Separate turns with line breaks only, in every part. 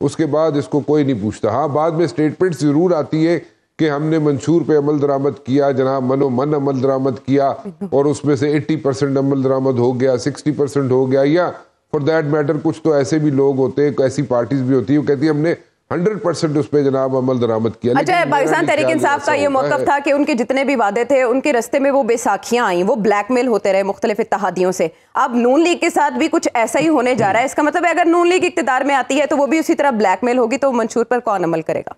اس کے بعد اس کو کوئی نہیں پوچھتا. ہاں بعد میں اسٹیٹمنٹ ضرور آتی ہے کہ ہم نے منشور پہ عمل درآمد کیا جناب, من عمل درآمد کیا, اور اس میں سے 80% عمل درآمد ہو گیا, 60% ہو گیا, یا فار دیٹ میٹر کچھ تو ایسے بھی لوگ ہوتے ہیں, ایسی پارٹیز بھی ہوتی ہیں وہ کہتی ہیں ہم نے 100% اس پہ جناب عمل درآمد کیا.
اچھا, پاکستان تحریک انصاف کا یہ موقف تھا کہ ان کے جتنے بھی وعدے تھے ان کے رستے میں وہ بے ساکھیاں آئیں, وہ بلیک میل ہوتے رہے مختلف اتحادیوں سے. اب نون لیگ کے ساتھ بھی کچھ ایسا ہی ہونے جا رہا ہے. اس کا مطلب ہے اگر نون لیگ اقتدار میں آتی ہے تو وہ بھی اسی طرح بلیک میل ہوگی, تو منشور پر کون عمل کرے گا؟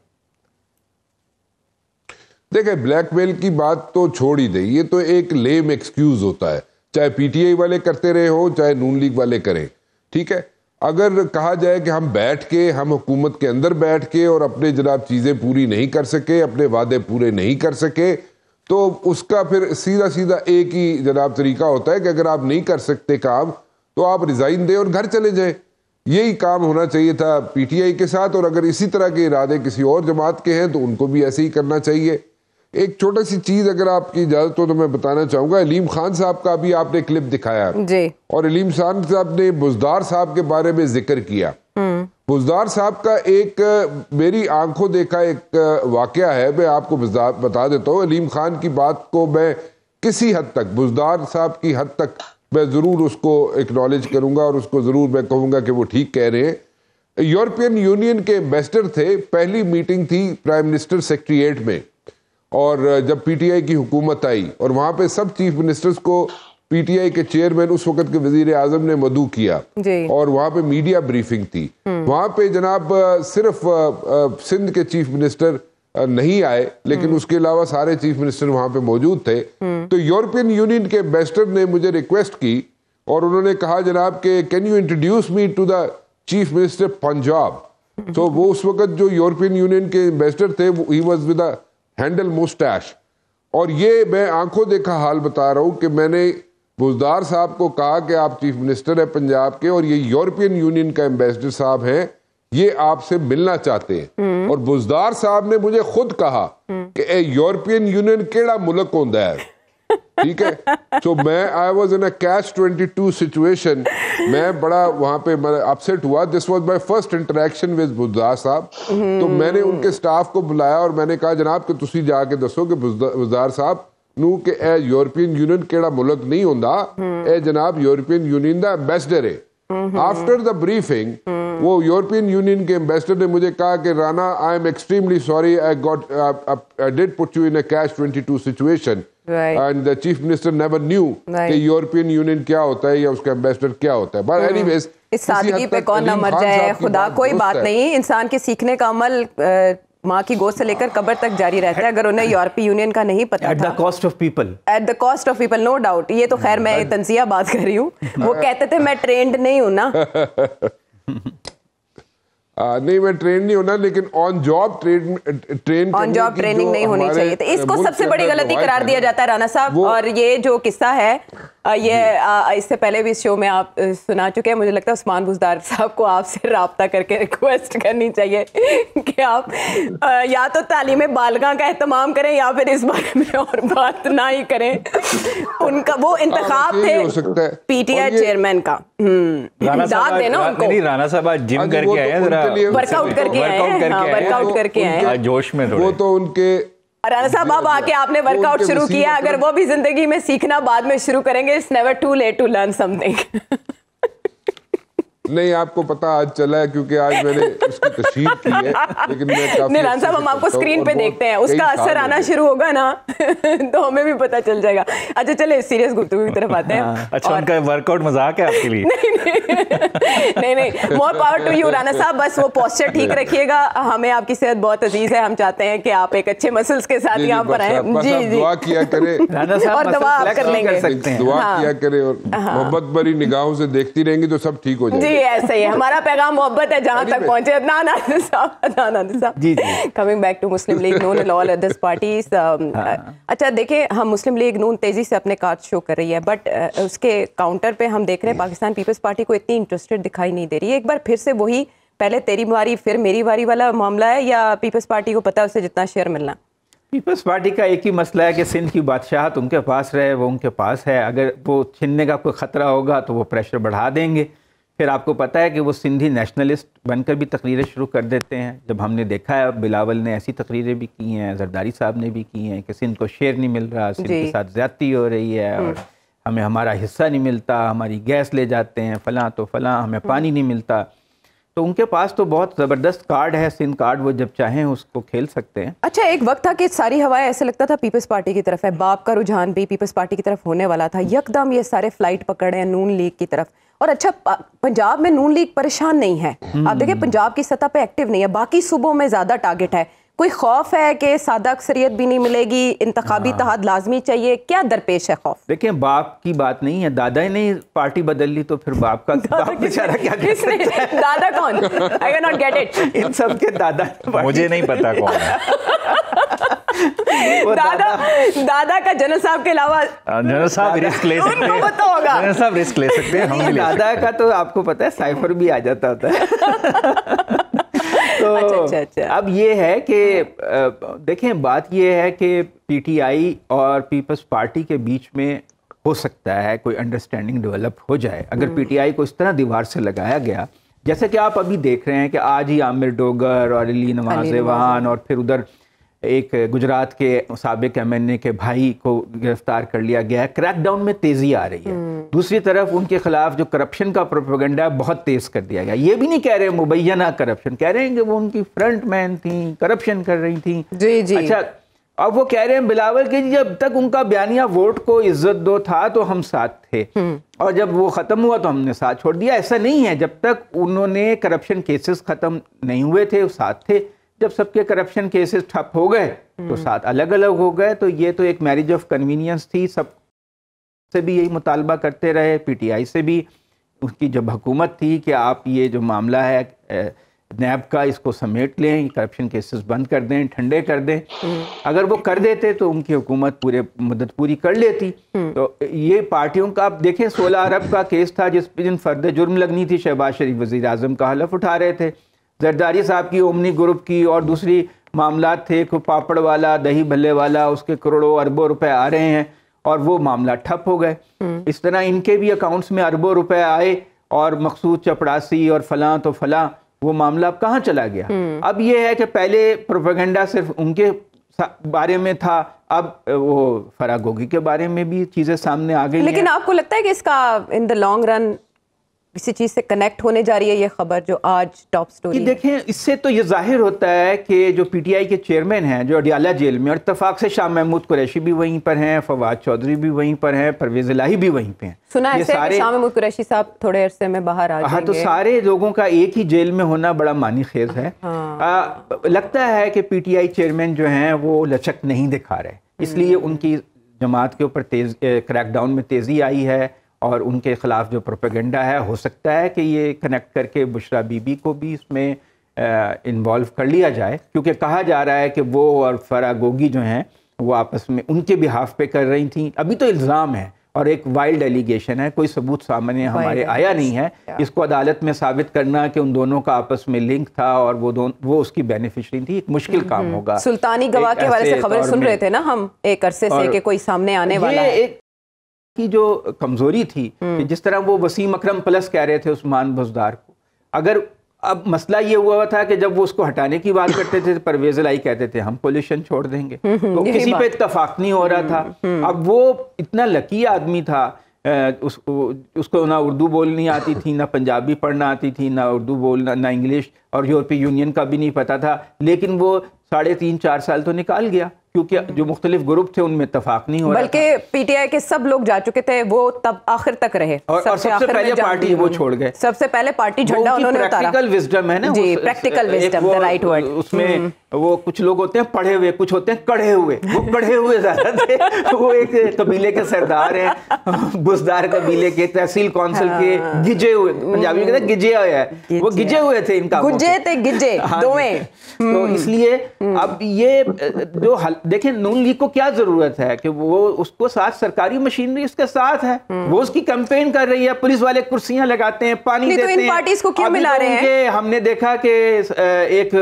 دیکھیں بلیک میل کی بات تو چھوڑ ہی دیں, یہ تو ایک لیم ایکسکیوز ہوتا ہے, چاہے پی ٹی آئی والے کرتے رہے ہوں چاہے نون لیگ والے کریں. ٹھیک ہے, اگر کہا جائے کہ ہم بیٹھ کے, ہم حکومت کے اندر بیٹھ کے اور اپنے جناب چیزیں پوری نہیں کر سکے, اپنے وعدے پورے نہیں کر سکے, تو اس کا پھر سیدھا سیدھا ایک ہی جناب طریقہ ہوتا ہے کہ اگر آپ نہیں کر سکتے کام تو آپ ریزائن دیں اور گھر چلے جائیں. یہی کام ہونا چاہیے تھا پی ٹی آئی کے ساتھ, اور اگر اسی طرح کے ارادے کسی اور جماعت کے ہیں تو ان کو بھی ایسے ہی کرنا چاہیے. ایک چھوٹا سی چیز اگر آپ کی اجازت ہو تو میں بتانا چاہوں گا, علیم خان صاحب کا بھی آپ نے کلپ دکھایا
جی, اور
علیم خان صاحب نے بزدار صاحب کے بارے میں ذکر کیا. بزدار صاحب کا ایک میری آنکھوں دیکھا ایک واقعہ ہے, میں آپ کو بتا دیتا ہوں. علیم خان کی بات کو میں کسی حد تک, بزدار صاحب کی حد تک میں ضرور اس کو ایکنالج کروں گا اور اس کو ضرور میں کہوں گا کہ وہ ٹھیک کہہ رہے ہیں. یورپین یونین کے ایمبیسڈر تھے, پہلی میٹنگ تھی پرائم منسٹر سیکریٹریٹ میں, اور جب پی ٹی آئی کی حکومت آئی اور وہاں پہ سب چیف منسٹرز کو پی ٹی آئی کے چیئرمین اس وقت کے وزیر اعظم نے مدعو کیا, اور وہاں پہ میڈیا بریفنگ تھی. وہاں پہ جناب صرف سندھ کے چیف منسٹر نہیں آئے, لیکن اس کے علاوہ سارے چیف منسٹر وہاں پہ موجود تھے. تو یورپین یونین کے ایمبیسڈر نے مجھے ریکویسٹ کی اور انہوں نے کہا جناب کہ can you introduce me to the chief minister Punjab. تو وہ اس وقت جو یورپین یونین کے ایمبیسڈر تھے he was with a handle moustache. اور یہ میں آنکھوں دیکھا حال بتا رہا ہوں کہ میں نے بزدار صاحب کو کہا کہ آپ چیف منسٹر ہیں پنجاب کے اور یہ یورپین یونین کا ایمبیسڈر صاحب ہیں, یہ آپ سے ملنا چاہتے ہیں. اور بزدار صاحب نے مجھے خود کہا کہ اے یورپین یونین کیڑا ملک ہوندا ہے. ٹھیک ہے, تو میں I was in a catch 22 situation. میں بڑا وہاں پہ اپسیٹ ہوا. This was my first interaction with Buzdar صاحب. تو میں نے ان کے سٹاف کو بلایا اور میں نے کہا جناب کہ تسی جا کے دسو کہ بزدار صاحب نو کہ اے یورپین یونین کیڑا ملک نہیں ہوندا, اے جناب یورپین یونین دا ایمبیسڈر ہے. آفٹر دا بریفنگ وہ یورپین یونین کے ایمبیسڈر نے مجھے کہا کہ Rana I am extremely sorry, I did put you in a catch-22 situation. And the chief minister never knew کہ یورپین یونین کیا ہوتا ہے یا اس کا ایمبیسڈر کیا ہوتا ہے. But anyways,
اس سادگی پہ کون نہ مر جائے, خدا کوئی بات نہیں. انسان کے سیکھنے کا عمل ماں کی گود سے لے کر قبر تک جاری رہتا ہے. اگر انہیں یورپی یونین کا نہیں پتا تھا,
at the cost of people,
at the cost of people, no doubt. یہ تو خیر میں تنزیہ بات کر رہی ہوں. وہ کہتے تھے میں ٹرینڈ نہیں ہوں نا.
نہیں میں ٹرین نہیں ہونا, لیکن آن جاب
ٹریننگ نہیں ہونی چاہیے. تو اس کو سب سے بڑی غلطی قرار دیا جاتا ہے رانا صاحب. اور یہ جو قصہ ہے یہ اس سے پہلے بھی اس شو میں آپ سنا چکے ہیں. مجھے لگتا ہے عثمان بزدار صاحب کو آپ سے رابطہ کر کے ریکویسٹ کرنی چاہیے کہ آپ یا تو تعلیم بالغاں کا اہتمام کریں یا پھر اس بارے میں اور بات نہ ہی کریں. ان کا وہ انتخاب تھے پی ٹی آئی چیئرمین کا. داد دینا ان کو.
رانا صاحب آج جم کر کے آئے,
ورک آؤٹ کر کے آئے,
جوش میں.
وہ تو ان کے
رانا صاحب اب آ کے آپ نے ورک آؤٹ شروع کیا. اگر وہ بھی زندگی میں سیکھنا بعد میں شروع کریں گے, it's never too late to learn something.
نہیں آپ کو پتا آج چلا ہے کیونکہ آج میں نے اس کی تشہیر کی ہے, لیکن میں کافی
رانا صاحب ہم آپ کو اسکرین پہ دیکھتے ہیں, اس کا اثر آنا شروع ہوگا نا تو ہمیں بھی پتا چل جائے گا. اچھا چلے سیریس گفتگو کی طرف آتے ہیں.
اچھا ان کا ورک آؤٹ مذاق ہے آپ کے لیے؟
نہیں, more power to you Rana صاحب. بس وہ پوسچر ٹھیک رکھیے گا. ہمیں آپ کی صحت بہت عزیز ہے. ہم چاہتے ہیں کہ آپ ایک اچھے مسلس کے ساتھ یہاں پر آئیں. جی
دعا کیا کرے
اور دعا آپ کر لیں گے,
دعا کیا کرے اور محبت بھری نگاہوں سے دیکھتی رہیں گی تو سب ٹھیک ہو جائے گا.
جی ایسا ہی ہمارا پیغام محبت ہے جہاں تک پہنچے. صاحب coming back to Muslim League Noon and all other parties. اچھا دیکھیں, ہم مسلم لیگ نون تیزی سے اپنے کارڈ شو کر رہی ہے, بٹ اس کے کاؤنٹر پہ ہم دیکھ رہے ہیں پاکستان پیپلز پارٹی کو اتنی انٹرسٹڈ دکھائی نہیں دے رہی ہے. ایک بار پھر سے وہی پہلے تیری باری پھر میری باری والا معاملہ ہے, یا پیپلز پارٹی کو پتا ہے اسے جتنا شیئر ملنا؟
پیپلز پارٹی کا ایک ہی مسئلہ ہے کہ سندھ کی بادشاہت ان کے پاس رہے, وہ ان کے پاس ہے. اگر وہ چھیننے کا کوئی خطرہ ہوگا تو وہ پریشر بڑھا دیں گے. پھر آپ کو پتہ ہے کہ وہ سندھی نیشنلسٹ بن کر بھی تقریریں شروع کر دیتے ہیں. جب ہم نے دیکھا ہے بلاول نے ایسی تقریریں بھی کی ہیں, زرداری صاحب نے بھی کی ہیں کہ سندھ کو شیئر نہیں مل رہا, سندھ کے ساتھ زیادتی ہو رہی ہے, اور ہمیں ہمارا حصہ نہیں ملتا, ہماری گیس لے جاتے ہیں فلاں تو فلاں, ہمیں پانی نہیں ملتا. تو ان کے پاس تو بہت زبردست کارڈ ہے, سندھ کارڈ, وہ جب چاہیں اس کو کھیل سکتے ہیں.
اچھا, ایک وقت تھا کہ ساری ہوائیں ایسے لگتا تھا پیپلز پارٹی کی طرف ہے, باپ کا رجحان بھی پیپلز پارٹی کی طرف ہونے والا تھا, یکدم یہ سارے فلائٹ پکڑے ہیں نون لیگ کی طرف. اور اچھا, پنجاب میں نون لیگ پریشان نہیں ہے, آپ دیکھیں پنجاب کی سطح پہ ایکٹیو نہیں ہے, باقی صوبوں میں زیادہ ٹارگٹ ہے. کوئی خوف ہے کہ سادہ اکثریت بھی نہیں ملے گی, انتخابی اتحاد لازمی چاہیے, کیا درپیش ہے خوف؟
دیکھیں باپ کی بات نہیں ہے, دادا ہی نہیں پارٹی بدل لی تو پھر باپ کا بیچارہ کیا کر سکتا ہے؟
دادا کون؟ I cannot get it.
ان سب کے دادا
مجھے نہیں پتا کون ہے.
دادا کا جنرل صاحب کے علاوہ
جنرل صاحب رسک لے سکتے ہیں, جنرل صاحب رسک لے سکتے ہیں, ہم نہیں لے سکتے.
دادا کا تو آپ کو پتہ ہے سائفر بھی آ جاتا ہوتا ہے. تو اب یہ ہے کہ دیکھیں بات یہ ہے کہ پی ٹی آئی اور پیپلز پارٹی کے بیچ میں ہو سکتا ہے کوئی انڈرسٹینڈنگ ڈیولپ ہو جائے اگر پی ٹی آئی کو اس طرح دیوار سے لگایا گیا, جیسے کہ آپ ابھی دیکھ رہے ہیں کہ آج ہی عامر ڈوگر اور علی نواز ایوان اور پھر ادھر ایک گجرات کے سابق ایم این اے کے بھائی کو گرفتار کر لیا گیا ہے. کریک ڈاؤن میں تیزی آ رہی ہے. دوسری طرف ان کے خلاف جو کرپشن کا پروپیگنڈا ہے بہت تیز کر دیا گیا. یہ بھی نہیں کہہ رہے مبینہ کرپشن, کہہ رہے ہیں کہ وہ ان کی فرنٹ مین تھیں, کرپشن کر رہی تھیں.
جی
اچھا, اب وہ کہہ رہے ہیں بلاول کہ جب تک ان کا بیانیہ ووٹ کو عزت دو تھا تو ہم ساتھ تھے, اور جب وہ ختم ہوا تو ہم نے ساتھ چھوڑ دیا. ایسا نہیں ہے, جب تک انہوں نے کرپشن کیسز ختم نہیں ہوئے تھے وہ ساتھ تھے, جب سب کے کرپشن کیسز ٹھپ ہو گئے تو ساتھ الگ الگ ہو گئے. تو یہ تو ایک میرج آف کنوینئنس تھی, سب سے بھی یہی مطالبہ کرتے رہے, پی ٹی آئی سے بھی اس کی جب حکومت تھی کہ آپ یہ جو معاملہ ہے نیب کا اس کو سمیٹ لیں, کرپشن کیسز بند کر دیں, ٹھنڈے کر دیں. اگر وہ کر دیتے تو ان کی حکومت پورے مدت پوری کر لیتی. تو یہ پارٹیوں کا آپ دیکھیں 16 ارب کا کیس تھا جس پہ جن فرد جرم لگنی تھی, شہباز شریف وزیر اعظم کا حلف اٹھا رہے تھے, زرداری صاحب کی اومنی گروپ کی اور دوسری معاملات تھے, کوئی پاپڑ والا, دہی بھلے والا, اس کے کروڑوں اربوں روپے آ رہے ہیں اور وہ معاملہ ٹھپ ہو گئے. اس طرح ان کے بھی اکاؤنٹس میں اربوں روپے آئے اور مقصود چپڑاسی اور فلاں تو فلاں, وہ معاملہ اب کہاں چلا گیا؟ اب یہ ہے کہ پہلے پروپیگنڈا صرف ان کے بارے میں تھا, اب وہ فرا گوگی کے بارے میں بھی چیزیں سامنے آ گئی.
لیکن آپ کو لگتا ہے کہ اس کا ان دا لانگ رن کسی چیز سے کنیکٹ ہونے جا رہی ہے یہ خبر جو آج ٹاپ سٹوری؟
دیکھیں اس سے تو یہ ظاہر ہوتا ہے کہ جو پی ٹی آئی کے چیئرمین ہیں جو اڈیالہ جیل میں, اور اتفاق سے شاہ محمود قریشی بھی وہیں پر ہیں, فواد چودھری بھی وہیں پر ہیں, پرویز الہی بھی وہیں پہ ہیں.
سنا ہے کہ شاہ محمود قریشی صاحب تھوڑے عرصے میں باہر آ جائیں گے.
تو سارے لوگوں کا ایک ہی جیل میں ہونا بڑا معنی خیز ہے. لگتا ہے کہ پی ٹی آئی چیئرمین جو ہیں وہ لچک نہیں دکھا رہے, اس لیے ان کی جماعت کے اوپر کریک ڈاؤن میں تیزی آئی ہے, اور ان کے خلاف جو پروپیگنڈا ہے ہو سکتا ہے کہ یہ کنیکٹ کر کے بشرا بی بی کو بھی اس میں انوالو کر لیا جائے, کیونکہ کہا جا رہا ہے کہ وہ اور فرا گوگی جو ہیں وہ آپس میں ان کے بہاف پہ کر رہی تھیں. ابھی تو الزام ہے اور ایک وائلڈ ایلیگیشن ہے, کوئی ثبوت سامنے ہمارے آیا نہیں ہے. اس کو عدالت میں ثابت کرنا کہ ان دونوں کا آپس میں لنک تھا اور وہ اس کی بینیفیشری تھی, ایک مشکل کام ہوگا.
سلطانی گواہ کے حوالے سے خبریں سن رہے تھے نا ہم ایک عرصے سے کہ کوئی سامنے آنے والا ہے.
کی جو کمزوری تھی کہ جس طرح وہ وسیم اکرم پلس کہہ رہے تھے عثمان بزدار کو, اگر اب مسئلہ یہ ہوا تھا کہ جب وہ اس کو ہٹانے کی بات کرتے تھے پرویز الہی کہتے تھے ہم پولیشن چھوڑ دیں گے, تو کسی پہ اتفاق نہیں ہو رہا تھا. اب وہ اتنا لکی آدمی تھا, اس کو نہ اردو بولنی آتی تھی, نہ پنجابی پڑھنا آتی تھی, نہ اردو بولنا, نہ انگلش, اور یورپی یونین کا بھی نہیں پتا تھا, لیکن وہ 3.5-4 سال تو نکال گیا کیونکہ جو مختلف گروپ تھے ان میں اتفاق نہیں ہو رہا,
بلکہ پی ٹی آئی کے سب لوگ جا چکے تھے, وہ تب آخر تک رہے,
اور سب سے پہلے پارٹی وہ چھوڑ گئے,
سب سے پہلے پارٹی جھنڈا انہوں نے اتارا.
پریکٹیکل وزڈم ہے نا,
جی practical wisdom the right word.
اس میں وہ کچھ لوگ ہوتے ہیں پڑھے ہوئے, کچھ ہوتے ہیں کڑھے ہوئے, وہ کڑھے ہوئے زیادہ تھے. وہ ایک قبیلے کے سردار ہیں, بزدار قبیلے کے, تحصیل کونسل کے, گجے ہوئے, پنجابی میں کہتے ہیں گجے ہوئے ہیں, وہ گجے ہوئے تھے, ان کا
گجے تھے گجے دوئیں.
تو اس لیے اب یہ جو دیکھیں نون لیگ کو کیا ضرورت ہے کہ وہ اس کو ساتھ سرکاری مشینری اس کے ساتھ ہے, وہ اس کی کیمپین کر رہی ہے, پولیس والے کرسیاں لگاتے ہیں, پانی دیتے ہیں.
تو ان پارٹیز کو کیوں ملا رہے ہیں؟
ہم نے دیکھا کہ ایک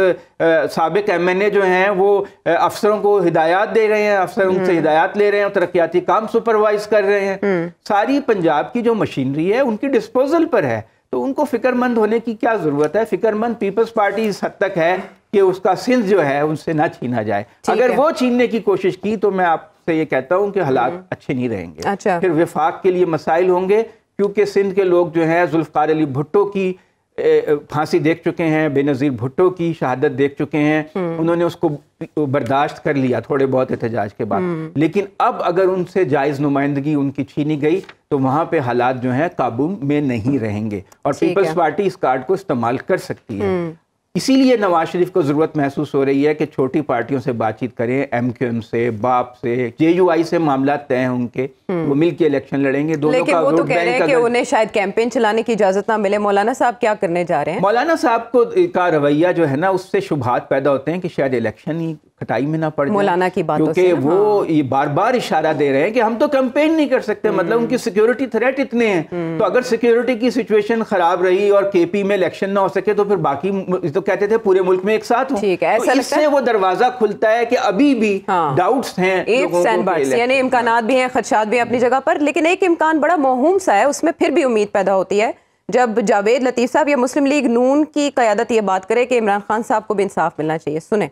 سابق ایم این اے جو ہیں وہ افسروں کو ہدایات دے رہے ہیں, افسر ان سے ہدایات لے رہے ہیں, ترقیاتی کام سپروائز کر رہے ہیں. ساری پنجاب کی جو مشینری ہے ان کی ڈسپوزل پر ہے. تو ان کو فکر مند ہونے کی کیا ضرورت ہے؟ فکر مند پیپلز پارٹی اس حد تک ہے کہ اس کا سندھ جو ہے ان سے نہ چھینا جائے. اگر وہ چھیننے کی کوشش کی تو میں آپ سے یہ کہتا ہوں کہ حالات اچھے نہیں رہیں گے. پھر وفاق کے لیے مسائل ہوں گے، کیونکہ سندھ کے لوگ جو ہیں ذوالفقار علی بھٹو کی پھانسی دیکھ چکے ہیں، بے نظیر بھٹو کی شہادت دیکھ چکے ہیں، انہوں نے اس کو برداشت کر لیا تھوڑے بہت احتجاج کے بعد. لیکن اب اگر ان سے جائز نمائندگی ان کی چھینی گئی تو وہاں پہ حالات جو ہیں قابو میں نہیں رہیں گے، اور پیپلز پارٹی اس کارڈ کو استعمال کر سکتی ہے. اسی لیے نواز شریف کو ضرورت محسوس ہو رہی ہے کہ چھوٹی پارٹیوں سے بات چیت کریں، ایم کیو ایم سے، باپ سے، جے یو آئی سے معاملات طے ہیں ان کے، وہ مل کے الیکشن لڑیں گے. دونوں
لیکن وہ تو کہہ رہے ہیں کہ انہیں شاید کیمپین چلانے کی اجازت نہ ملے. مولانا صاحب کیا کرنے جا رہے ہیں؟
مولانا صاحب کو کا رویہ جو ہے نا اس سے شبہات پیدا ہوتے ہیں کہ شاید الیکشن ہی کھٹائی میں نہ پڑ جائے
مولانا کی باتوں سے،
کیونکہ وہ یہ بار بار اشارہ دے رہے ہیں کہ ہم تو کیمپین نہیں کر سکتے، مطلب ان کی سیکیورٹی تھریٹ اتنے ہیں. تو اگر سیکیورٹی کی سچویشن خراب رہی اور کے پی میں الیکشن نہ ہو سکے تو پھر باقی تو کہتے تھے پورے ملک میں ایک ساتھ ہوں. تو اس سے وہ دروازہ کھلتا ہے کہ ابھی بھی ڈاؤٹس ہیں،
یعنی امکانات بھی ہیں، خدشات بھی ہیں اپنی جگہ پر. لیکن ایک امکان بڑا موہوم سا ہے، اس میں پھر بھی امید پیدا ہوتی ہے جب جاوید لطیف صاحب یا مسلم لیگ نون کی قیادت یہ بات کرے کہ عمران خان صاحب کو بھی انصاف ملنا چاہیے. سنیں.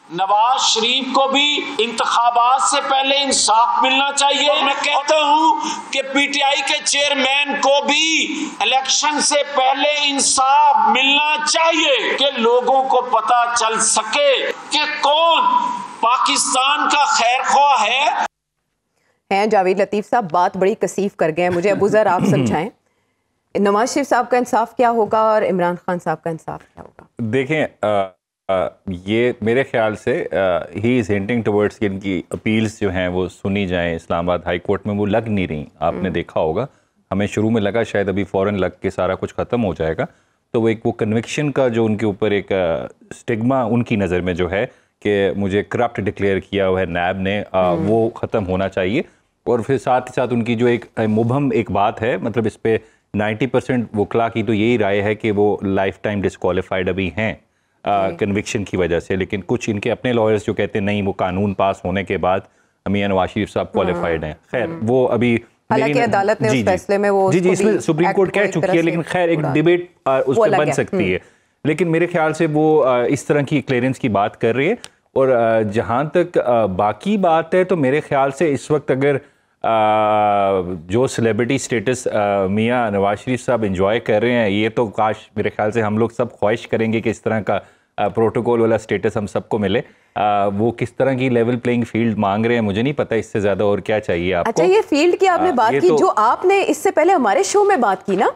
نواز شریف کو بھی انتخابات سے پہلے انصاف ملنا چاہیے. میں کہتا ہوں کہ پی ٹی آئی کے چیئرمین کو بھی الیکشن سے پہلے انصاف ملنا چاہیے کہ لوگوں کو پتا چل سکے کہ کون پاکستان کا خیر خواہ ہے.
جاوید لطیف صاحب بات بڑی کثیف کر گئے. مجھے ابو ذر آپ سمجھائیں نواز شریف صاحب کا انصاف کیا ہوگا اور عمران خان صاحب کا انصاف کیا ہوگا؟
دیکھیں یہ میرے خیال سے ہی از ہنٹنگ ٹورڈس کہ ان کی اپیلز جو ہیں وہ سنی جائیں. اسلام آباد ہائی کورٹ میں وہ لگ نہیں رہی. آپ نے دیکھا ہوگا ہمیں شروع میں لگا شاید ابھی فوراً لگ کے سارا کچھ ختم ہو جائے گا. تو وہ ایک وہ کنوکشن کا جو ان کے اوپر ایک سٹگما ان کی نظر میں جو ہے کہ مجھے کرپٹ ڈکلیئر کیا ہوا ہے نیب نے، وہ ختم ہونا چاہیے. اور پھر ساتھ ہی ساتھ ان کی جو ایک مبہم ایک بات ہے، مطلب اس پہ 90% وکلا کی تو یہی رائے ہے کہ وہ لائف ٹائم ڈسکوالیفائڈ ابھی ہیں کنوکشن کی وجہ سے. لیکن کچھ ان کے اپنے لائرز جو کہتے ہیں نہیں وہ قانون پاس ہونے کے بعد میاں نواز شریف صاحب کوالیفائڈ ہیں. خیر وہ ابھی
حالانکہ عدالت نے اس فیصلے میں وہ
اس میں سپریم کورٹ کہہ چکی ہے، لیکن خیر ایک ڈیبیٹ اس پہ بن سکتی ہے. لیکن میرے خیال سے وہ اس طرح کی کلیئرنس کی بات کر رہی ہے. اور جہاں تک باقی بات ہے تو میرے خیال سے اس وقت اگر جو سیلیبریٹی سٹیٹس میاں نواز شریف صاحب انجوائے کر رہے ہیں، یہ تو کاش میرے خیال سے ہم لوگ سب خواہش کریں گے کہ اس طرح کا پروٹوکول والا سٹیٹس ہم سب کو ملے. وہ کس طرح کی لیول پلینگ فیلڈ مانگ رہے ہیں مجھے نہیں پتا اس سے زیادہ اور کیا چاہیے آپ کو.
اچھا یہ فیلڈ کی آپ نے بات کی، جو آپ نے اس سے پہلے ہمارے شو میں بات کی نا،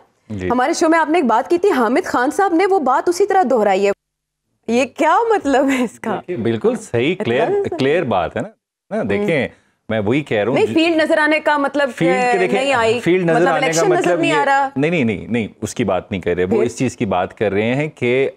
ہمارے شو میں آپ نے ایک بات کی تھی، حامد خان صاحب نے وہ بات اسی طرح دہرائی ہے. یہ کیا مطلب ہے اس کا؟
بالکل صحیح کلیئر بات ہے نا. دیکھیں میں وہی کہہ رہا ہوں،
نہیں فیلڈ نظر آنے کا مطلب نہیں آئی،
فیلڈ نظر آنے کا مطلب
نہیں آ رہا.
نہیں اس کی بات نہیں کر رہے. وہ اس چیز کی بات کر رہے ہیں کہ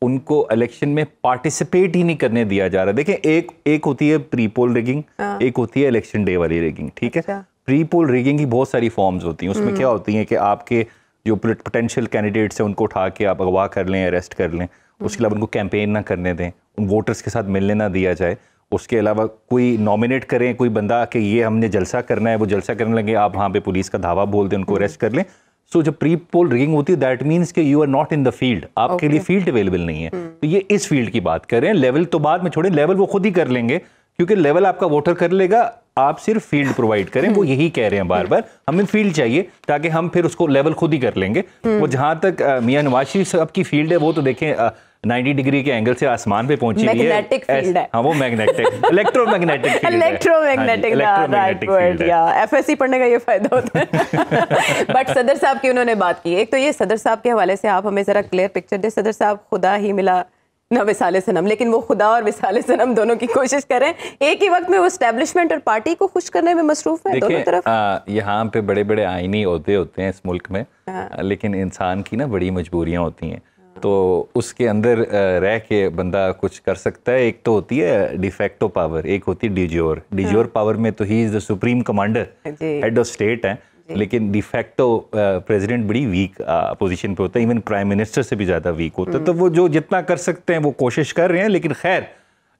ان کو الیکشن میں پارٹیسپیٹ ہی نہیں کرنے دیا جا رہا. دیکھیں ایک ہوتی ہے پری پول ریگنگ، ایک ہوتی ہے الیکشن ڈے والی ریگنگ. ٹھیک ہے، پری پول ریگنگ کی بہت ساری فارمز ہوتی ہیں. اس میں کیا ہوتی ہیں کہ آپ کے جو پوٹینشیل کینڈیڈیٹس ہیں ان کو اٹھا کے آپ اغوا کر لیں، اریسٹ کر لیں. اس کے علاوہ ان کو کیمپین نہ کرنے دیں، ان ووٹرز کے ساتھ ملنے نہ دیا جائے. اس کے علاوہ کوئی نامینیٹ کریں کوئی بندہ کہ یہ ہم نے جلسہ کرنا ہے، وہ جلسہ کرنے لگے، آپ وہاں پہ پولیس کا دھاوا بول دیں، ان کو اریسٹ کر لیں. سو جب پری پول ریگنگ ہوتی ہے دیٹ مینس کہ you are not in the field, آپ کے لیے فیلڈ اویلیبل نہیں ہے. تو یہ اس فیلڈ کی بات کر رہے ہیں. لیول تو بعد میں چھوڑیں، لیول وہ خود ہی کر لیں گے کیونکہ لیول آپ کا ووٹر کر لے گا. آپ صرف فیلڈ پرووائڈ کریں. وہ یہی کہہ رہے ہیں بار بار ہمیں فیلڈ چاہیے تاکہ ہم پھر اس کو لیول خود ہی کر لیں گے. وہ جہاں تک میاں نواز شریف صاحب کی فیلڈ ہے وہ تو دیکھیں 90 ڈگری کے اینگل سے آسمان پہ پہنچی ہوئی ہے. ہاں وہ magnetic electro magnetic
F S C پڑھنے کا یہ فائدہ ہوتا ہے. بٹ صدر صاحب کی انہوں نے بات کی. ایک تو یہ صدر صاحب کے حوالے سے آپ ہمیں ذرا کلیئر پکچر دیں. صدر صاحب خدا ہی ملا نہ وصال صنم، لیکن وہ خدا اور وصال صنم دونوں کی کوشش کریں. ایک ہی وقت میں وہ اسٹیبلشمنٹ اور پارٹی کو خوش کرنے میں مصروف ہے دونوں طرف.
یہاں پہ بڑے بڑے آئینی عہدے ہوتے ہیں اس ملک میں، لیکن انسان کی نا بڑی مجبوریاں ہوتی ہیں. تو اس کے اندر رہ کے بندہ کچھ کر سکتا ہے. ایک تو ہوتی ہے ڈیفیکٹو پاور، ایک ہوتی ہے ڈیجور پاور میں تو he is the supreme commander, head of state ہیں. لیکن ڈیفیکٹو پریزیڈنٹ بڑی ویک پوزیشن پہ ہوتا ہے، ایون پرائم منسٹر سے بھی زیادہ ویک ہوتا ہے. تو وہ جو جتنا کر سکتے ہیں وہ کوشش کر رہے ہیں. لیکن خیر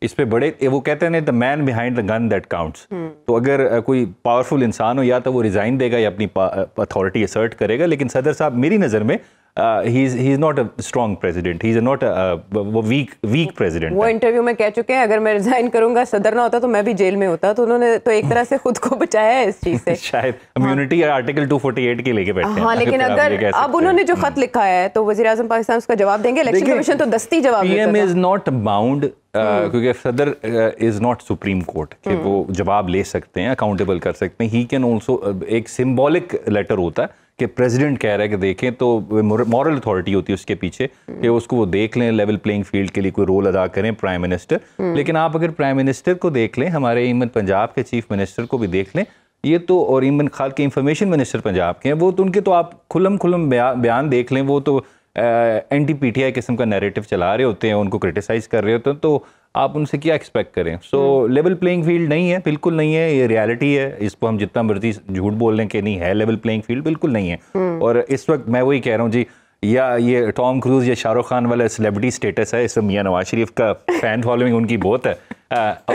اس پہ بڑے وہ کہتے ہیں the man behind the gun that counts. تو اگر کوئی پاورفل انسان ہو یا تو وہ ریزائن دے گا یا اپنی اتھارٹی اسرٹ کرے گا, لیکن صدر صاحب میری نظر میں he is not a strong president, he is not a weak president.
وہ انٹرویو میں کہہ چکے ہیں اگر میں ریزائن کروں گا, صدر نہ ہوتا تو میں بھی جیل میں ہوتا. تو انہوں نے تو ایک طرح سے خود کو بچایا ہے اس چیز سے.
شاید امیونٹی آرٹیکل 248 کے لے کے بیٹھے ہیں.
ہاں, لیکن اگر اب انہوں نے جو خط لکھا ہے تو وزیر اعظم پاکستان اس کا جواب دیں گے. الیکشن کمیشن تو دستی جواب دیتا ہے.
PM is not bound کیونکہ صدر از ناٹ سپریم کورٹ کہ وہ جواب لے سکتے ہیں, اکاؤنٹیبل کر سکتے ہیں. ہی کین آلسو ایک سمبولک لیٹر ہوتا ہے کہ پریزیڈنٹ کہہ رہا ہے کہ دیکھیں, تو مورل اتھارٹی ہوتی ہے اس کے پیچھے کہ اس کو وہ دیکھ لیں, لیول پلینگ فیلڈ کے لیے کوئی رول ادا کریں پرائم منسٹر. لیکن آپ اگر پرائم منسٹر کو دیکھ لیں, ہمارے ایمن پنجاب کے چیف منسٹر کو بھی دیکھ لیں, یہ تو, اور ایمن خان کے انفارمیشن منسٹر پنجاب کے ہیں, وہ تو ان کے تو آپ کھلم بیان دیکھ لیں, وہ تو اینٹی پی ٹی آئی قسم کا نیریٹو چلا رہے ہوتے ہیں, ان کو کرٹیسائز کر رہے ہوتے ہیں, تو آپ ان سے کیا ایکسپیکٹ کریں. سو لیول پلینگ فیلڈ نہیں ہے, بالکل نہیں ہے, یہ ریالٹی ہے. اس کو ہم جتنا مرضی جھوٹ بول لیں کہ نہیں ہے لیول پلینگ فیلڈ, بالکل نہیں ہے. اور اس وقت میں وہی کہہ رہا ہوں جی, یا یہ ٹام کروز یا شاہ رخ خان والا سیلیبریٹی سٹیٹس ہے, اس میں میاں نواز شریف کا فین فالوئنگ ان کی بہت ہے,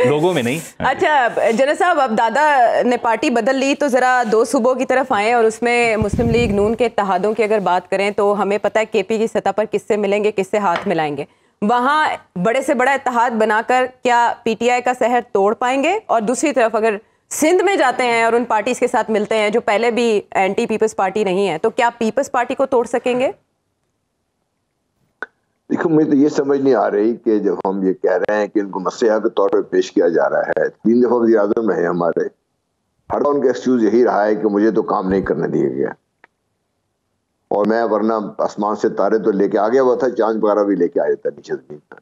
لوگوں میں نہیں.
اچھا جنرل صاحب, اب دادا نے پارٹی بدل لی تو ذرا دو صوبوں کی طرف آئیں, اور اس میں مسلم لیگ نون کے اتحادوں کی اگر بات کریں تو ہمیں پتہ ہے کے پی کی سطح پر کس سے ملیں گے, کس سے ہاتھ ملائیں گے. وہاں بڑے سے بڑا اتحاد بنا کر کیا پی ٹی آئی کا سحر توڑ پائیں گے؟ اور دوسری طرف اگر سندھ میں جاتے ہیں اور ان پارٹیز کے ساتھ ملتے ہیں جو پہلے بھی اینٹی پیپلز پارٹی نہیں ہے, تو کیا پیپلز پارٹی کو توڑ سکیں گے؟
دیکھو, مجھے تو یہ سمجھ نہیں آ رہی کہ جب ہم یہ کہہ رہے ہیں کہ ان کو مسیحا کے طور پہ پیش کیا جا رہا ہے, 3 دفعہ وزیر اعظم رہے ہمارے, ہر دفعہ ان کا ایکسکیوز یہی رہا ہے کہ مجھے تو کام نہیں کرنے دیا گیا, اور میں ورنہ آسمان سے تارے تو لے کے آ گیا ہوا تھا, چاند وغیرہ بھی لے کے آ جاتا نیچے زمین پر.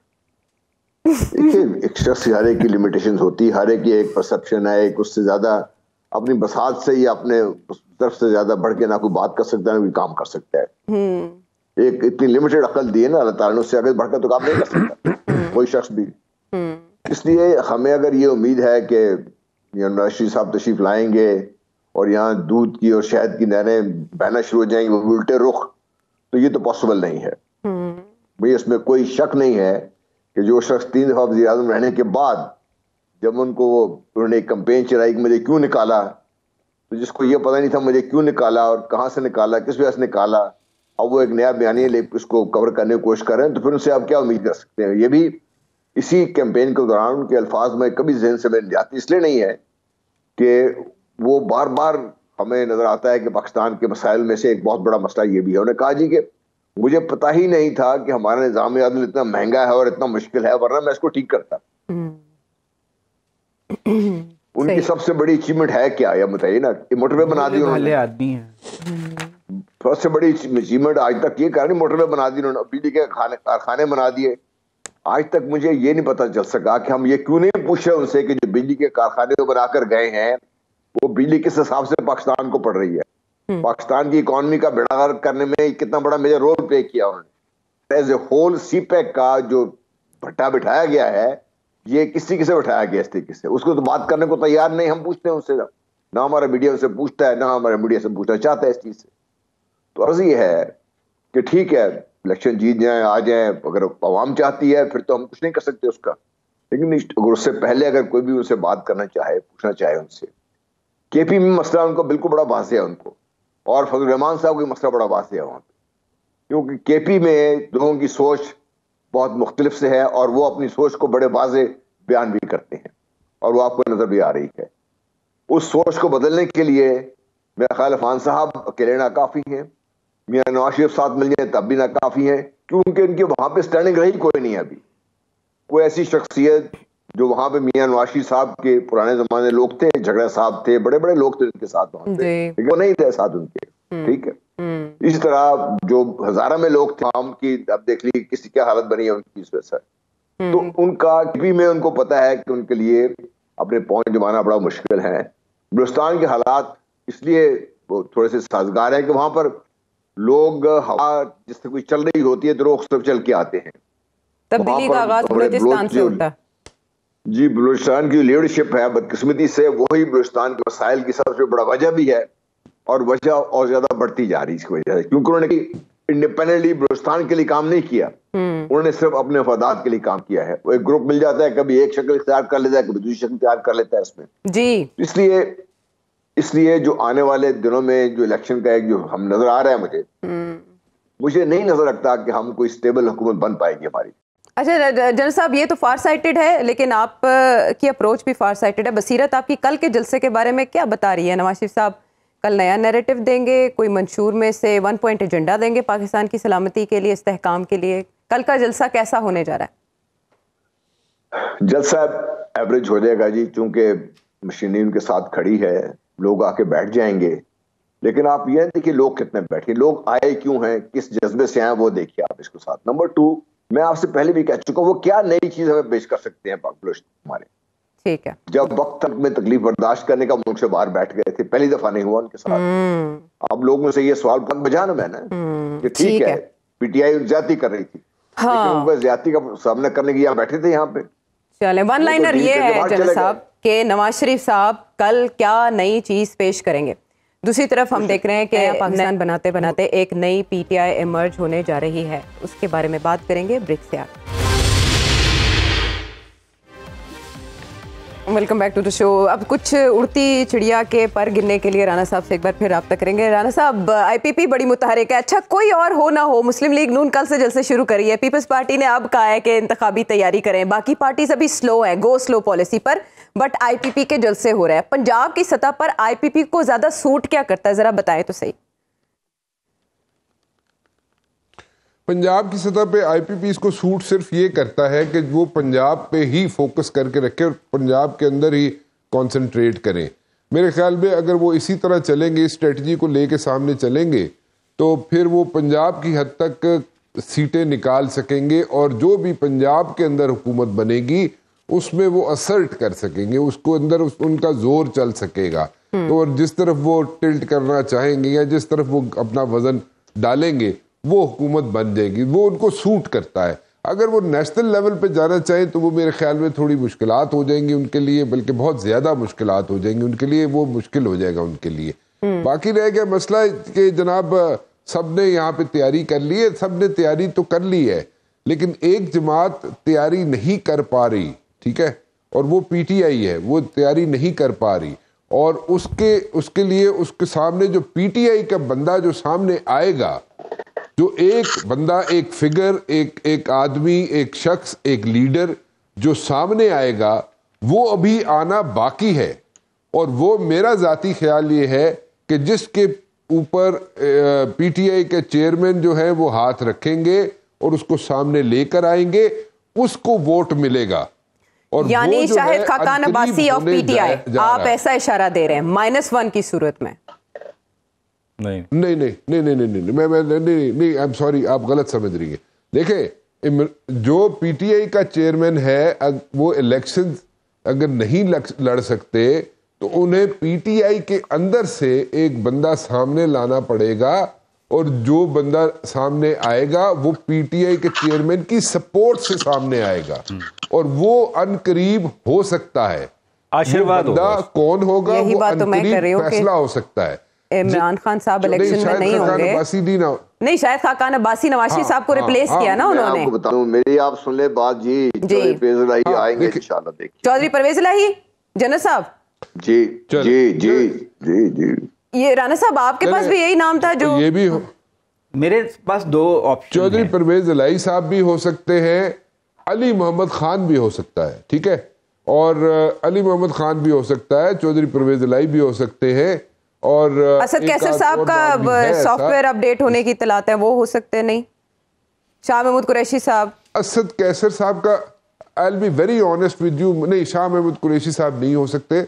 دیکھیے, ایک شخص ہر ایک کی لمیٹیشنز ہوتی, ہر ایک کی ایک پرسپشن ہے, ایک اس سے زیادہ اپنی بساط سے یا اپنے طرف سے زیادہ بڑھ کے نہ کوئی بات کر سکتا ہے نہ کوئی کام کر سکتا ہے. ایک اتنی لمیٹڈ عقل دی ہے نا اللہ تعالیٰ نے, اس سے آگے بڑھ کر تو کام نہیں کر سکتا کوئی شخص بھی. اس لیے ہمیں اگر یہ امید ہے کہ نواز شریف صاحب تشریف لائیں گے اور یہاں دودھ کی اور شہد کی نہریں بہنا شروع ہو جائیں گی, وہ الٹے رخ, تو یہ تو پاسبل نہیں ہے بھئی. اس میں کوئی شک نہیں ہے کہ جو شخص 3 دفعہ وزیر اعظم رہنے کے بعد جب ان کو انہوں نے ایک کمپین چلائی کہ مجھے کیوں نکالا, تو جس کو یہ پتہ نہیں تھا مجھے کیوں نکالا اور کہاں سے نکالا, کس وجہ سے نکالا, اب وہ ایک نیا بیانیہ لے اس کو کور کرنے کی کوشش کر رہے ہیں, تو پھر ان سے آپ کیا امید کر سکتے ہیں. یہ بھی اسی کیمپین کے دوران ان کے الفاظ میں کبھی ذہن سے میں جاتی اس لیے نہیں ہے کہ وہ بار بار ہمیں نظر آتا ہے کہ پاکستان کے مسائل میں سے ایک بہت بڑا مسئلہ یہ بھی ہے. انہوں نے کہا جی کہ مجھے پتہ ہی نہیں تھا کہ ہمارا نظام عدل اتنا مہنگا ہے اور اتنا مشکل ہے, ورنہ میں اس کو ٹھیک کرتا. ان کی سب سے بڑی اچیومنٹ ہے کیا, یا بتائیے نا, موٹر وے بنا دی انہوں نے. سب سے بڑی اچیومنٹ آج تک یہ کہا نہیں, موٹر وے بنا دی انہوں نے, بجلی کے کارخانے بنا دیے. آج تک مجھے یہ نہیں پتا چل سکا کہ ہم یہ کیوں نہیں پوچھ رہے ان سے کہ جو بجلی کے کارخانے بنا کر گئے ہیں وہ بجلی کس حساب سے پاکستان کو پڑ رہی ہے, پاکستان کی اکانومی کا بیڑا غرق کرنے میں کتنا بڑا میجر رول پلے کیا انہوں نے. As a whole CPEC کا جو بھٹا بٹھایا گیا ہے, یہ کس طریقے سے بٹھایا گیا, اس طریقے سے اس کو تو بات کرنے کو تیار نہیں. ہم پوچھتے ہیں ان سے, نہ ہمارا میڈیا ان سے پوچھتا ہے, نہ ہمارا میڈیا سے پوچھنا چاہتا ہے اس چیز سے. تو عرض یہ ہے کہ ٹھیک ہے الیکشن جیت جائیں, آ جائیں, اگر عوام چاہتی ہے پھر تو ہم کچھ نہیں کر سکتے اس کا, لیکن اگر اس سے پہلے اگر کوئی بھی ان سے بات کرنا چاہے, پوچھنا چاہے ان سے. کے پی میں مسئلہ ان کو بالکل بڑا واضح ہے ان کو, اور فضل الرحمان صاحب کو مسئلہ بڑا واضح ہے وہاں پہ, کیونکہ کے پی میں لوگوں کی سوچ بہت مختلف سے ہے اور وہ اپنی سوچ کو بڑے واضح بیان بھی کرتے ہیں, اور وہ آپ کو نظر بھی آ رہی ہے. اس سوچ کو بدلنے کے لیے میرا خیال خان صاحب اکیلے ناکافی ہیں, میاں نواز شریف ساتھ مل جائیں تب بھی ناکافی ہیں, کیونکہ ان کے وہاں پہ اسٹینڈنگ رہی کوئی نہیں ہے ابھی. کوئی ایسی شخصیت جو وہاں پہ میاں نواز شریف صاحب کے پرانے زمانے لوگ تھے, جھگڑا صاحب تھے, بڑے بڑے لوگ تھے ان کے ساتھ وہاں پہ, لیکن وہ نہیں تھے ساتھ ان کے. ٹھیک ہے, اسی طرح جو ہزارہ میں لوگ تھے عام کی, اب دیکھ لی کسی کیا حالت بنی ہے ان کی اس وجہ سے. تو ان کا بھی میں ان کو پتا ہے کہ ان کے لیے اپنے پوائنٹ جمانا بڑا مشکل ہے. بلوچستان کے حالات اس لیے وہ تھوڑے سے سازگار ہیں کہ وہاں پر لوگ ہوا جس سے کوئی چل رہی ہوتی ہے تو رخ سے چل کے آتے ہیں.
تبدیلی کا آغاز بلوچستان سے ہوتا ہے.
جی, بلوچستان کی لیڈرشپ ہے بدقسمتی سے, وہی بلوچستان کے مسائل کی سب سے بڑا وجہ بھی ہے, اور وجہ اور زیادہ بڑھتی جا رہی ہے اس کی وجہ سے, کیونکہ انہوں نے انڈیپینڈنٹلی بلوچستان کے لیے کام نہیں کیا. انہوں نے صرف اپنے مفادات کے لیے کام کیا ہے. وہ ایک گروپ مل جاتا ہے, کبھی ایک شکل اختیار کر لیتا ہے, کبھی دوسری شکل اختیار کر لیتا ہے اس میں
جی.
اس لیے جو آنے والے دنوں میں جو الیکشن کا ایک جو ہم نظر آ رہا ہے, مجھے نہیں نظر رکھتا کہ ہم کوئی اسٹیبل حکومت بن پائے گی ہماری.
اچھا جنرل صاحب, یہ تو فار سائٹڈ ہے, لیکن آپ کی اپروچ بھی فار سائٹڈ ہے. بصیرت آپ کی کل کے جلسے کے بارے میں کیا بتا رہی ہے؟ نواز شریف صاحب کل نیا نیریٹو دیں گے, کوئی منشور میں سے 1 پوائنٹ ایجنڈا دیں گے پاکستان کی سلامتی کے لیے, استحکام کے لیے. کل کا جلسہ کیسا ہونے جا رہا ہے؟
جلسہ ایوریج ہو جائے گا جی, چونکہ مشینری ان کے ساتھ کھڑی ہے, لوگ آ کے بیٹھ جائیں گے. لیکن آپ یہ دیکھیے لوگ کتنے بیٹھے, لوگ آئے کیوں ہیں, کس جذبے سے آئے, وہ دیکھیے آپ اس کے ساتھ. نمبر 2, میں آپ سے پہلے بھی کہہ چکا ہوں, وہ کیا نئی چیز ہمیں پیش کر سکتے ہیں پاپولیشن ہمارے.
ٹھیک ہے,
جب وقت تک میں تکلیف برداشت کرنے کا ملک سے باہر بیٹھ گئے تھے, پہلی دفعہ نہیں ہوا ان کے ساتھ. اب لوگوں سے یہ سوال بجانا میں نا کہ ٹھیک ہے پی ٹی آئی زیادتی کر رہی تھی, لیکن وہ زیادتی کا سامنا کرنے کے یہاں بیٹھے تھے یہاں پہ.
چلیں, ون لائنر یہ ہے جنرل صاحب کہ نواز شریف صاحب کل کیا نئی چیز پیش کریں گے. دوسری طرف ہم دیکھ رہے ہیں کہ پاکستان بناتے بناتے ایک نئی پی ٹی آئی ایمرج ہونے جا رہی ہے, اس کے بارے میں بات کریں گے بریک سے آگے. ویلکم بیک ٹو دا شو. اب کچھ اڑتی چڑیا کے پر گرنے کے لیے رانا صاحب سے ایک بار پھر رابطہ کریں گے. رانا صاحب, آئی پی پی بڑی متحرک ہے. اچھا, کوئی اور ہو نہ ہو, مسلم لیگ نون کل سے جلسے شروع کری ہے. پیپلز پارٹی نے اب کہا ہے کہ انتخابی تیاری کریں. باقی پارٹیز ابھی سلو ہیں, گو سلو پالیسی پر, بٹ آئی پی پی کے جلسے ہو رہے ہیں. پنجاب کی سطح پر آئی پی پی کو زیادہ سوٹ کیا کرتا ہے, ذرا بتائیں تو صحیح.
پنجاب کی سطح پہ آئی پی پی اس کو سوٹ صرف یہ کرتا ہے کہ وہ پنجاب پہ ہی فوکس کر کے رکھے اور پنجاب کے اندر ہی کانسنٹریٹ کریں. میرے خیال میں اگر وہ اسی طرح چلیں گے, اسٹریٹجی کو لے کے سامنے چلیں گے, تو پھر وہ پنجاب کی حد تک سیٹیں نکال سکیں گے, اور جو بھی پنجاب کے اندر حکومت بنے گی اس میں وہ اسرٹ کر سکیں گے, اس کو اندر ان کا زور چل سکے گا. اور جس طرف وہ ٹلٹ کرنا چاہیں گے یا جس طرف وہ اپنا وزن ڈالیں گے وہ حکومت بن جائے گی. وہ ان کو سوٹ کرتا ہے. اگر وہ نیشنل لیول پہ جانا چاہیں تو وہ میرے خیال میں تھوڑی مشکلات ہو جائیں گی ان کے لیے, بلکہ بہت زیادہ مشکلات ہو جائیں گی ان کے لیے, وہ مشکل ہو جائے گا ان کے لیے. باقی رہ گیا مسئلہ کہ جناب سب نے یہاں پہ تیاری کر لی ہے, سب نے تیاری تو کر لی ہے, لیکن ایک جماعت تیاری نہیں کر پا رہی, ٹھیک ہے, اور وہ پی ٹی آئی ہے, وہ تیاری نہیں کر پا رہی. اور اس کے لیے اس کے سامنے جو پی ٹی آئی کا بندہ جو سامنے آئے گا, جو ایک بندہ, ایک فگر, ایک آدمی, ایک شخص, ایک لیڈر جو سامنے آئے گا, وہ ابھی آنا باقی ہے. اور وہ میرا ذاتی خیال یہ ہے کہ جس کے اوپر پی ٹی آئی کے چیئرمین جو ہے وہ ہاتھ رکھیں گے اور اس کو سامنے لے کر آئیں گے, اس کو ووٹ ملے گا. اور
یعنی Shahid Khaqan Abbasi of P T I, آپ ایسا اشارہ دے رہے ہیں -1 کی صورت میں؟
نہیں نہیں, I'm sorry, آپ غلط سمجھ رہی ہیں. دیکھیں, جو پی ٹی آئی کا چیئرمین ہے, وہ الیکشن اگر نہیں لڑ سکتے تو انہیں پی ٹی آئی کے اندر سے ایک بندہ سامنے لانا پڑے گا, اور جو بندہ سامنے آئے گا وہ پی ٹی آئی کے چیئرمین کی سپورٹ سے سامنے آئے گا, اور وہ ان قریب ہو سکتا ہے.
آشیرواد
بندہ کون ہوگا وہ ان قریب فیصلہ ہو سکتا ہے.
عمران خان صاحب الیکشن میں نہیں ہوں گے. نہیں, شاہد خاقان عباسی نواز شریف صاحب کو ریپلیس کیا نا انہوں نے.
بتاؤں میری, آپ سن لیں بات جی. چودھری پرویز الہی آئیں گے انشاءاللہ, دیکھیں.
چودھری پرویز الہی جنرل صاحب.
جی جی جی جی جی.
یہ رانا صاحب آپ کے پاس بھی یہی نام تھا جو؟
یہ بھی
میرے پاس 2 آپشن.
چودھری پرویز الہی صاحب بھی ہو سکتے ہیں, علی محمد خان بھی ہو سکتا ہے, ٹھیک ہے, اور علی محمد خان بھی ہو سکتا ہے, چودھری پرویز الہی بھی ہو سکتے ہیں, اور
اسد کیسر صاحب کا سافٹ ویئر اپڈیٹ ہونے کی اطلاعات ہیں, وہ ہو سکتے ہیں. نہیں, شاہ محمود قریشی صاحب.
اسد کیسر صاحب کا I'll be very honest with you, نہیں, شاہ محمود قریشی صاحب نہیں ہو سکتے,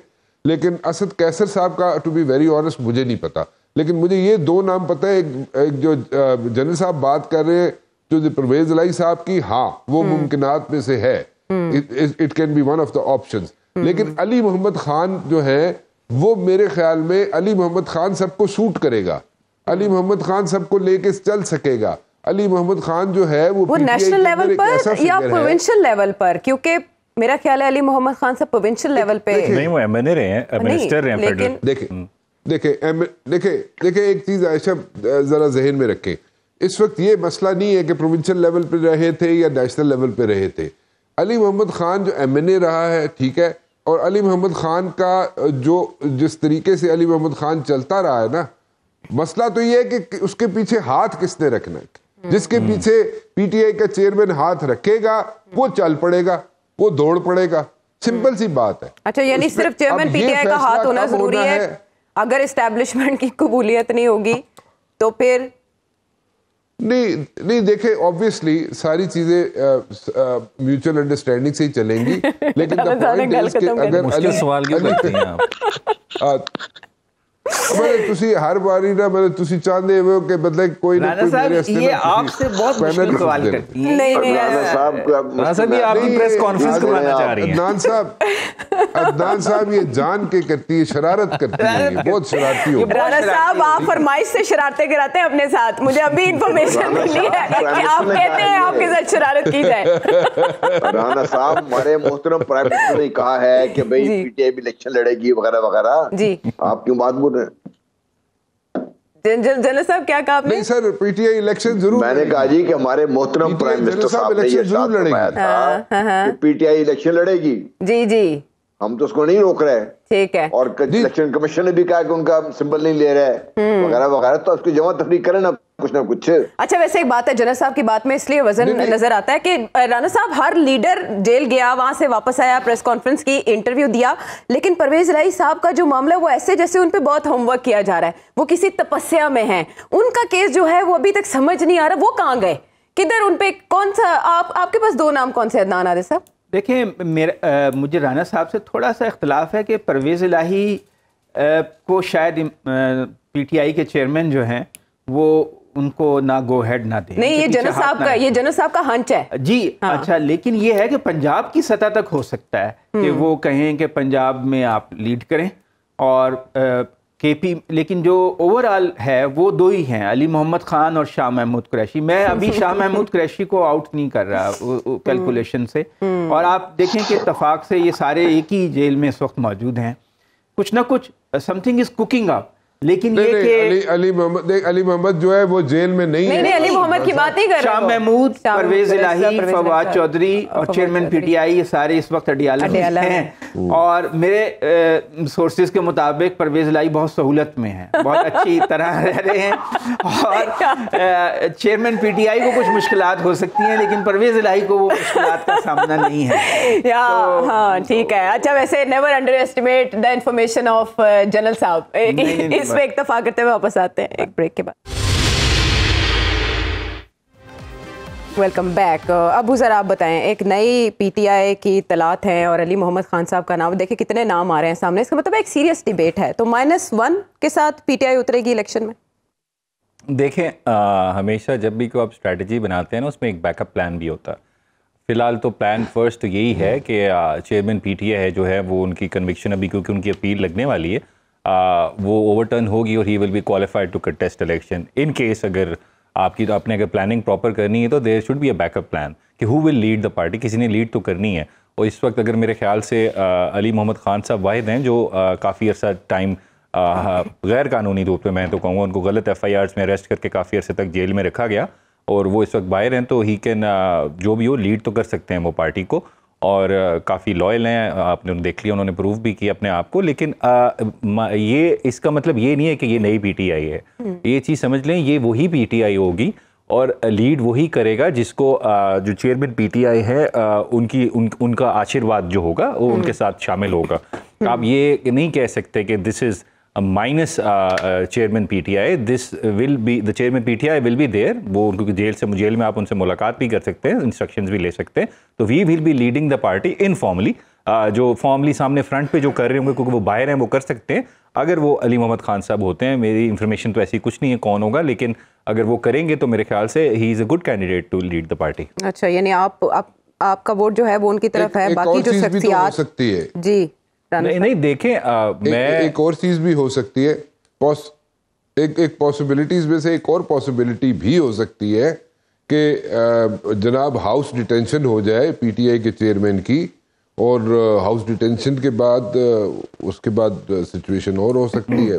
لیکن اسد کیسر صاحب کا to be very honest مجھے نہیں پتا. لیکن مجھے یہ 2 نام پتہ ہے, ایک جو جنرل صاحب بات کر رہے ہیں جو پرویز الہی صاحب کی, ہاں وہ ممکنات میں سے ہے, it can be one of the options. لیکن علی محمد خان جو ہے وہ میرے خیال میں, علی محمد خان سب کو سوٹ کرے گا, علی محمد خان سب کو لے کے چل سکے گا. علی محمد خان جو ہے وہ
نیشنل لیول پر یا پروونشل لیول پر, کیونکہ میرا خیال ہے علی محمد خان صاحب پروونشل لیول پہ
نہیں, وہ ایم این اے رہے ہیں, منسٹر رہے ہیں فیڈرل.
دیکھیں ایک چیز عائشہ ذرا ذہن میں رکھیں, اس وقت یہ مسئلہ نہیں ہے کہ پروونشل لیول پہ رہے تھے یا نیشنل لیول پہ رہے تھے. علی محمد خان جو ایم این اے رہا ہے ٹھیک ہے, اور علی محمد خان کا جو جس طریقے سے علی محمد خان چلتا رہا ہے نا, مسئلہ تو یہ ہے کہ اس کے پیچھے ہاتھ کس نے رکھنا ہے. جس کے پیچھے پی ٹی آئی کا چیئرمین ہاتھ رکھے گا وہ چل پڑے گا, وہ دوڑ پڑے گا, سمپل سی بات ہے.
اچھا یعنی صرف چیئرمین پی ٹی آئی کا ہاتھ ہونا ضروری ہے, اگر اسٹیبلشمنٹ کی قبولیت نہیں ہوگی تو پھر
نہیں دیکھیں آبویسلی ساری چیزیں میوچل انڈرسٹینڈنگ سے ہی چلیں گی, لیکن
مشکل سوال کیوں کرتے ہیں آپ؟
تسی ہر باری نا تسی چاہتے ہو کہ مطلب کوئی نہ کوئی میرے اس
یہ آپ سے بہت مشکل سوال کرتی ہیں.
رانا صاحب یہ آپ کی پریس کانفرنس کروانا چاہ رہی ہیں.
عدنان صاحب یہ جان کے کرتی ہے, شرارت کرتی ہے, بہت شرارتی ہو.
رانا صاحب آپ فرمائش سے شرارتیں کراتے ہیں اپنے ساتھ, مجھے ابھی انفارمیشن ملی ہے کہ آپ کہتے ہیں آپ کے ساتھ شرارت کی جائے.
رانا صاحب ہمارے محترم پرائم منسٹر نے کہا ہے کہ بھئی پی ٹی آئی بھی الیکشن لڑے گی وغیرہ وغیرہ,
جی
آپ کیوں بات بول رہے ہیں؟
جنرل صاحب کیا کہا آپ نے؟
نہیں سر پی ٹی آئی الیکشن ضرور,
میں نے کہا جی کہ ہمارے محترم پرائم منسٹر صاحب نے یہ ضرور لڑے گی, پی ٹی آئی الیکشن لڑے گی.
جی جی
ہم تو اس کو نہیں روک رہے,
ٹھیک ہے,
اور الیکشن کمیشن نے بھی کہا کہ ان کا سمبل نہیں لے رہے وغیرہ وغیرہ, تو اس کی جمع تفریق کریں نا کچھ نہ کچھ.
اچھا ویسے ایک بات ہے جنرل صاحب کی بات میں اس لیے وزن نظر آتا ہے کہ رانا صاحب ہر لیڈر جیل گیا, وہاں سے واپس آیا, پریس کانفرنس کی, انٹرویو دیا, لیکن پرویز الہی صاحب کا جو معاملہ وہ ایسے جیسے ان پہ بہت ہوم ورک کیا جا رہا ہے, وہ کسی تپسیا میں ہیں, ان کا کیس جو ہے وہ ابھی تک سمجھ نہیں آ رہا وہ کہاں گئے, کدھر, ان پہ کون سا, آپ کے پاس 2 نام کون سے, عدنان عادل صاحب؟
دیکھیں مجھے رانا صاحب سے تھوڑا سا اختلاف ہے کہ پرویز الہی کو شاید پی ٹی آئی کے چیئرمین جو ہیں وہ ان کو نہ گو ہیڈ نہ دیں.
نہیں یہ جنرل صاحب کا ہنچ ہے جی.
اچھا لیکن یہ ہے کہ پنجاب کی سطح تک ہو سکتا ہے کہ وہ کہیں کہ پنجاب میں آپ لیڈ کریں, اور کے پی, لیکن جو اوور آل ہے وہ 2 ہی ہیں, علی محمد خان اور شاہ محمود قریشی. میں ابھی شاہ محمود قریشی کو آؤٹ نہیں کر رہا کیلکولیشن سے, اور آپ دیکھیں کہ اتفاق سے یہ سارے ایک ہی جیل میں اس وقت موجود ہیں, کچھ نہ کچھ سم تھنگ از کوکنگ اپ. لیکن یہ کہ
علی محمد جو ہے وہ جیل میں نہیں ہے,
علی محمد کی بات نہیں کر رہے,
شاہ محمود, پرویز الہی, فواد چودھری اور چیئرمین پی ٹی آئی, یہ سارے اس وقت اڈیالہ میں ہیں, اور میرے سورسز کے مطابق پرویز الہی بہت سہولت میں ہیں, بہت اچھی طرح رہ رہے ہیں, اور چیئرمین پی ٹی آئی کو کچھ مشکلات ہو سکتی ہیں لیکن پرویز الہی کو وہ مشکلات کا سامنا نہیں ہے.
ہاں ٹھیک ہے. اچھا ویسے never under estimate the information of general صاحب, اس پہ اکتفا کرتے ہوئے واپس آتے ہیں ایک بریک کے بعد. Welcome back. ابو ذرا آپ بتائیں, ایک نئی پی ٹی آئی کی اطلاعات ہیں اور علی محمد خان صاحب کا نام, دیکھیں کتنے نام آ رہے ہیں سامنے, اس کا مطلب ایک سیریس ڈیبیٹ ہے. تو -1 کے ساتھ پی ٹی آئی اترے گی الیکشن میں؟
دیکھیں ہمیشہ جب بھی کوئی آپ اسٹریٹجی بناتے ہیں نا اس میں ایک بیک اپ پلان بھی ہوتا ہے. فی الحال تو پلان فرسٹ تو یہی ہے کہ چیئرمین پی ٹی آئی ہے جو ہے وہ ان کی کنوکشن ابھی کیونکہ ان کی اپیل لگنے والی ہے وہ اوور ٹرن ہوگی اور he will be qualified to contest election. In case اگر آپ کی تو آپ نے اگر پلاننگ پراپر کرنی ہے تو there should be a backup plan کہ ہو ول لیڈ دا پارٹی, کسی نے لیڈ تو کرنی ہے. اور اس وقت اگر میرے خیال سے علی محمد خان صاحب واحد ہیں جو کافی عرصہ ٹائم غیر قانونی طور پہ میں تو کہوں گا ان کو غلط ایف آئی آرز میں اریسٹ کر کے کافی عرصے تک جیل میں رکھا گیا, اور وہ اس وقت باہر ہیں, تو ہی کین جو بھی ہو لیڈ تو کر سکتے ہیں وہ پارٹی کو, اور کافی لائل ہیں, آپ نے دیکھ لیا, انہوں نے پروف بھی کیا اپنے آپ کو. لیکن یہ اس کا مطلب یہ نہیں ہے کہ یہ نئی پی ٹی آئی ہے, یہ چیز سمجھ لیں یہ وہی پی ٹی آئی ہوگی اور لیڈ وہی کرے گا جس کو جو چیئرمین پی ٹی آئی ہے ان کا آشیرواد جو ہوگا وہ ان کے ساتھ شامل ہوگا. آپ یہ نہیں کہہ سکتے کہ this is minus chairman P T I, this will be the chairman P T I will be there. وہ کیونکہ جیل میں آپ ان سے ملاقات بھی کر سکتے ہیں, انسٹرکشنز بھی لے سکتے ہیں, تو we will be leading the party informally. جو فارملی سامنے فرنٹ پہ جو کر رہے ہوں گے کیونکہ وہ باہر ہیں وہ کر سکتے ہیں. اگر وہ علی محمد خان صاحب ہوتے ہیں, میری انفارمیشن تو ایسی کچھ نہیں ہے کون ہوگا, لیکن اگر وہ کریں گے تو میرے خیال سے he is a good candidate to lead the party.
اچھا یعنی آپ کا ووٹ جو ہے وہ ان کی طرف ہے, باقی جو شخصیات
سکتی ہے
جی
نہیں دیکھیں میں
ایک اور چیز بھی ہو سکتی ہے, ایک پاسبلٹیز میں سے ایک اور پاسبلٹی بھی ہو سکتی ہے کہ جناب ہاؤس ڈیٹینشن ہو جائے پی ٹی آئی کے چیئرمین کی, اور ہاؤس ڈیٹینشن کے بعد اس کے بعد سچویشن اور ہو سکتی ہے.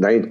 9